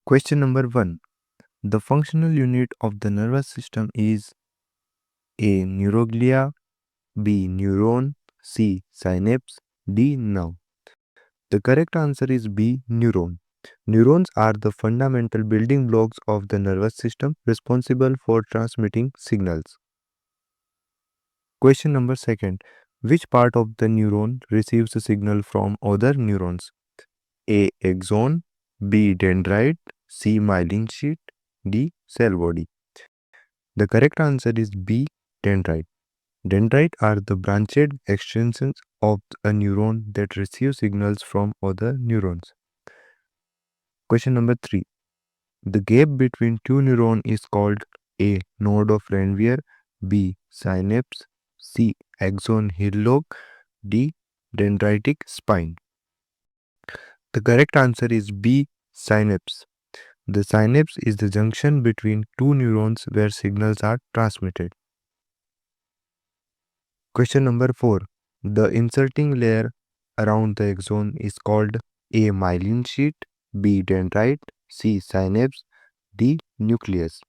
Question number 1. The functional unit of the nervous system is A. Neuroglia, B. Neuron, C. Synapse, D. Nerve. The correct answer is B. Neuron. Neurons are the fundamental building blocks of the nervous system responsible for transmitting signals. Question number 2. Which part of the neuron receives a signal from other neurons? A. Axon, B. Dendrite, C. Myelin sheet, D. Cell body. The correct answer is B. Dendrite. Dendrites are the branched extensions of a neuron that receive signals from other neurons. Question number 3. The gap between two neurons is called A. Node of Ranvier, B. Synapse, C. Axon hillock, D. Dendritic spine. The correct answer is B. Synapse. The synapse is the junction between two neurons where signals are transmitted. Question number 4. The inserting layer around the axon is called A. Myelin sheet, B. Dendrite, C. Synapse, D. Nucleus.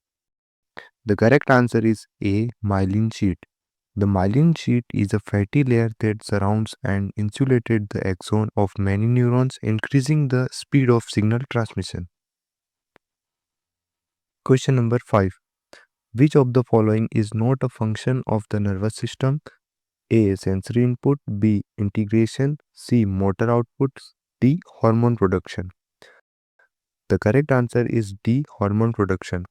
The correct answer is A. Myelin sheet. The myelin sheet is a fatty layer that surrounds and insulated the axon of many neurons, increasing the speed of signal transmission. Question number 5. Which of the following is not a function of the nervous system? A. Sensory input, B. Integration, C. Motor output, D. Hormone production. The correct answer is D. Hormone production.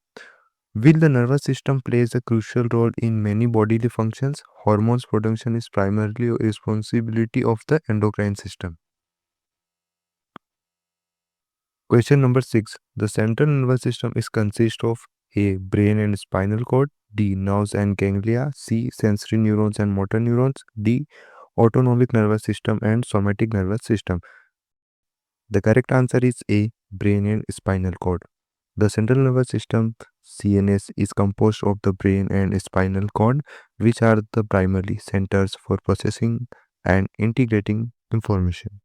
While the nervous system plays a crucial role in many bodily functions, hormones production is primarily a responsibility of the endocrine system. Question number 6. The central nervous system is consist of A. Brain and spinal cord, D. Nerves and ganglia, C. Sensory neurons and motor neurons, D. Autonomic nervous system and somatic nervous system. The correct answer is A. Brain and spinal cord. The central nervous system CNS is composed of the brain and spinal cord, which are the primary centers for processing and integrating information.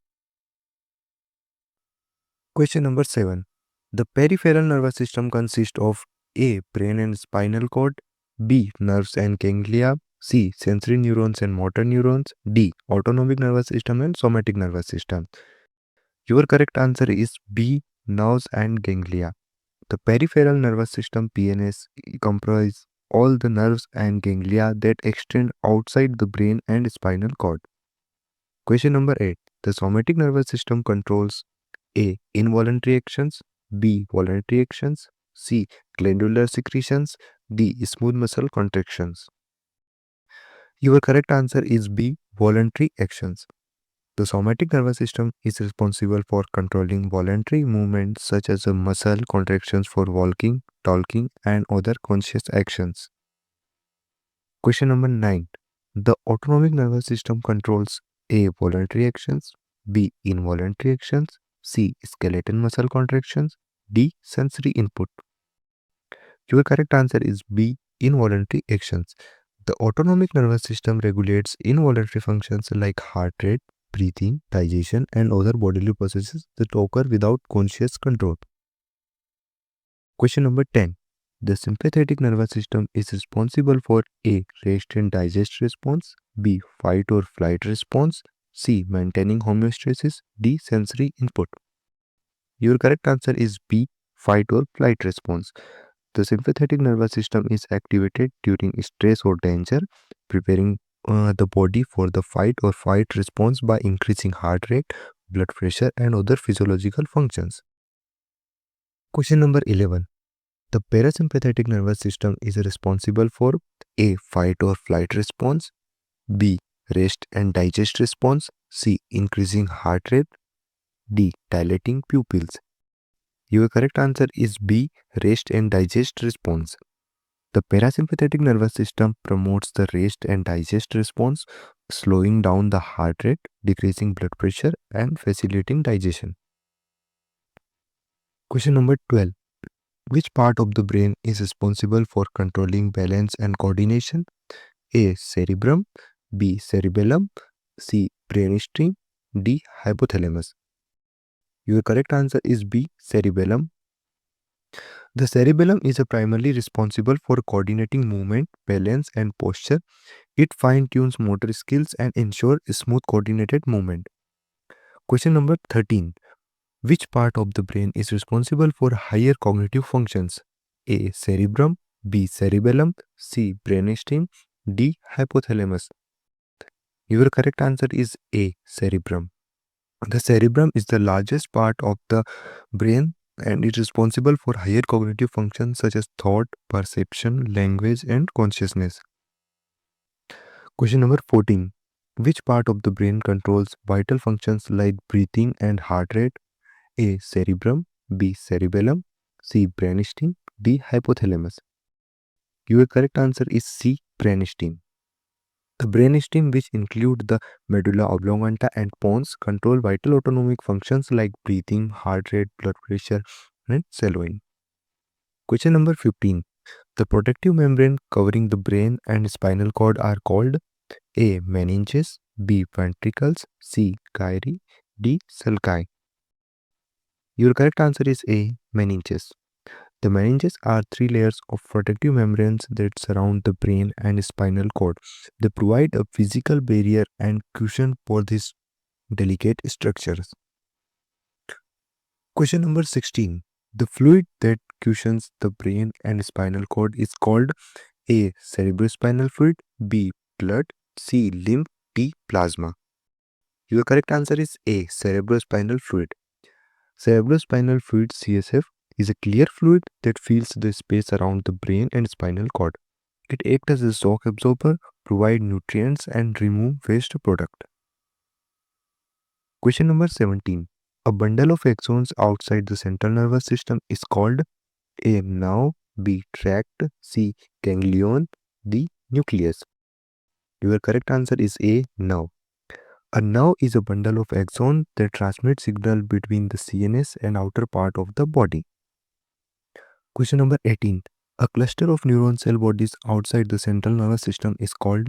Question number 7. The peripheral nervous system consists of A. Brain and spinal cord, B. Nerves and ganglia, C. Sensory neurons and motor neurons, D. Autonomic nervous system and somatic nervous system. Your correct answer is B. Nerves and ganglia. The peripheral nervous system PNS comprises all the nerves and ganglia that extend outside the brain and spinal cord. Question number 8. The somatic nervous system controls A. Involuntary actions, B. Voluntary actions, C. Glandular secretions, D. Smooth muscle contractions. Your correct answer is B. Voluntary actions. The somatic nervous system is responsible for controlling voluntary movements such as muscle contractions for walking, talking, and other conscious actions. Question number 9. The autonomic nervous system controls A. Voluntary actions, B. Involuntary actions, C. Skeletal muscle contractions, D. Sensory input. Your correct answer is B. Involuntary actions. The autonomic nervous system regulates involuntary functions like heart rate, breathing, digestion, and other bodily processes that occur without conscious control. Question number 10. The sympathetic nervous system is responsible for A. Rest and digest response, B. Fight or flight response, C. Maintaining homeostasis, D. Sensory input. Your correct answer is B. Fight or flight response. The sympathetic nervous system is activated during stress or danger, preparing the body for the fight or flight response by increasing heart rate, blood pressure, and other physiological functions. Question number 11. The parasympathetic nervous system is responsible for A. Fight or flight response, B. Rest and digest response, C. Increasing heart rate, D. Dilating pupils. Your correct answer is B. Rest and digest response. The parasympathetic nervous system promotes the rest and digest response, slowing down the heart rate, decreasing blood pressure, and facilitating digestion. Question number 12. Which part of the brain is responsible for controlling balance and coordination? A. Cerebrum, B. Cerebellum, C. Brainstem, D. Hypothalamus. Your correct answer is B. Cerebellum. The cerebellum is primarily responsible for coordinating movement, balance, and posture. It fine tunes motor skills and ensures smooth coordinated movement. Question number 13. Which part of the brain is responsible for higher cognitive functions? A. Cerebrum, B. Cerebellum, C. Brainstem, D. Hypothalamus. Your correct answer is A. Cerebrum. The cerebrum is the largest part of the brain and is responsible for higher cognitive functions such as thought, perception, language, and consciousness. Question number 14. Which part of the brain controls vital functions like breathing and heart rate? A. Cerebrum, B. Cerebellum, C. Brainstem, D. Hypothalamus. Your correct answer is C. Brainstem. The brainstem, which include the medulla oblongata and pons, control vital autonomic functions like breathing, heart rate, blood pressure, and swallowing. Question number 15. The protective membrane covering the brain and spinal cord are called A. Meninges, B. Ventricles, C. Gyri, D. Sulci. Your correct answer is A. Meninges. The meninges are three layers of protective membranes that surround the brain and spinal cord. They provide a physical barrier and cushion for these delicate structures. Question number 16. The fluid that cushions the brain and spinal cord is called A. Cerebrospinal fluid, B. Blood, C. Lymph, D. Plasma. Your correct answer is A. Cerebrospinal fluid. Cerebrospinal fluid CSF is a clear fluid that fills the space around the brain and spinal cord. It acts as a shock absorber, provide nutrients, and remove waste product. Question number 17. A bundle of axons outside the central nervous system is called A. Nerve, B. Tract, C. Ganglion, D. Nucleus. Your correct answer is A. Nerve. A nerve is a bundle of axons that transmit signal between the CNS and outer part of the body. Question number 18. A cluster of neuron cell bodies outside the central nervous system is called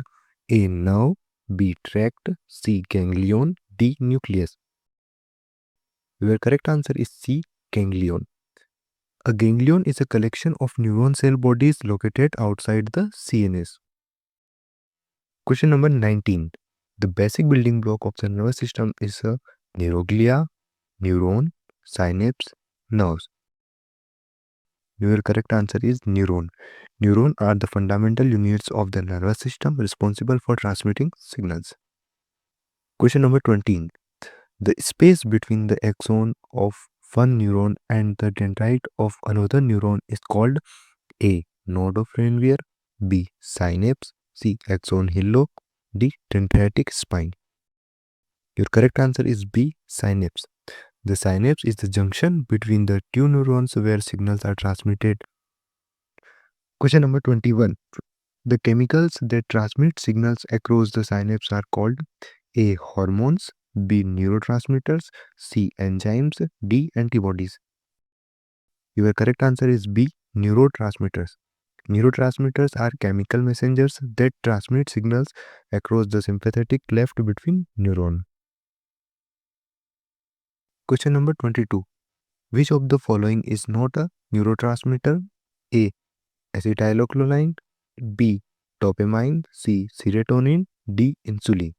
A. Nerve, B. Tract, C. Ganglion, D. Nucleus. Your correct answer is C. Ganglion. A ganglion is a collection of neuron cell bodies located outside the CNS. Question number 19. The basic building block of the nervous system is a neuroglia, neuron, synapse, nerves. Your correct answer is neuron. Neurons are the fundamental units of the nervous system responsible for transmitting signals. Question number 20. The space between the axon of one neuron and the dendrite of another neuron is called A. Node of Ranvier, B. Synapse, C. Axon hillock, D. Dendritic spine. Your correct answer is B. Synapse. The synapse is the junction between the two neurons where signals are transmitted. Question number 21. The chemicals that transmit signals across the synapse are called A. Hormones, B. Neurotransmitters, C. Enzymes, D. Antibodies. Your correct answer is B. Neurotransmitters. Neurotransmitters are chemical messengers that transmit signals across the sympathetic cleft between neurons. Question number 22. Which of the following is not a neurotransmitter? A. Acetylcholine, B. Dopamine, C. Serotonin, D. Insulin.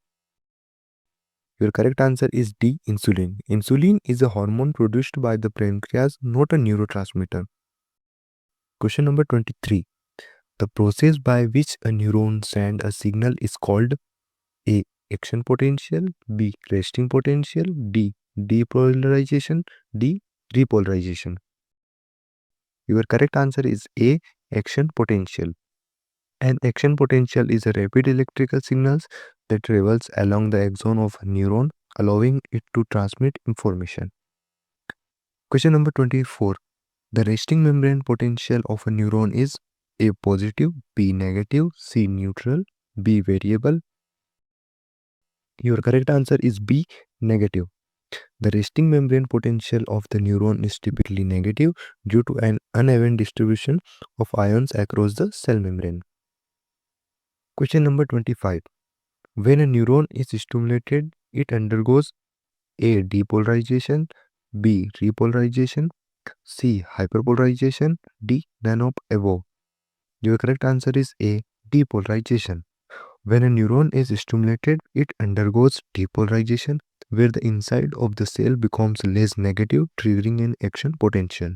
Your correct answer is D. Insulin. Insulin is a hormone produced by the pancreas, not a neurotransmitter. Question number 23. The process by which a neuron sends a signal is called A. Action potential, B. Resting potential, D. Depolarization, D. Repolarization. Your correct answer is A. Action potential. An action potential is a rapid electrical signals that travels along the axon of a neuron, allowing it to transmit information. Question number 24. The resting membrane potential of a neuron is A. Positive, B. Negative, C. Neutral, B. Variable. Your correct answer is B. Negative. The resting membrane potential of the neuron is typically negative due to an uneven distribution of ions across the cell membrane. Question number 25. When a neuron is stimulated, it undergoes A. Depolarization, B. Repolarization, C. Hyperpolarization. D. None of above. Your correct answer is A. Depolarization. When a neuron is stimulated, it undergoes depolarization, where the inside of the cell becomes less negative, triggering an action potential.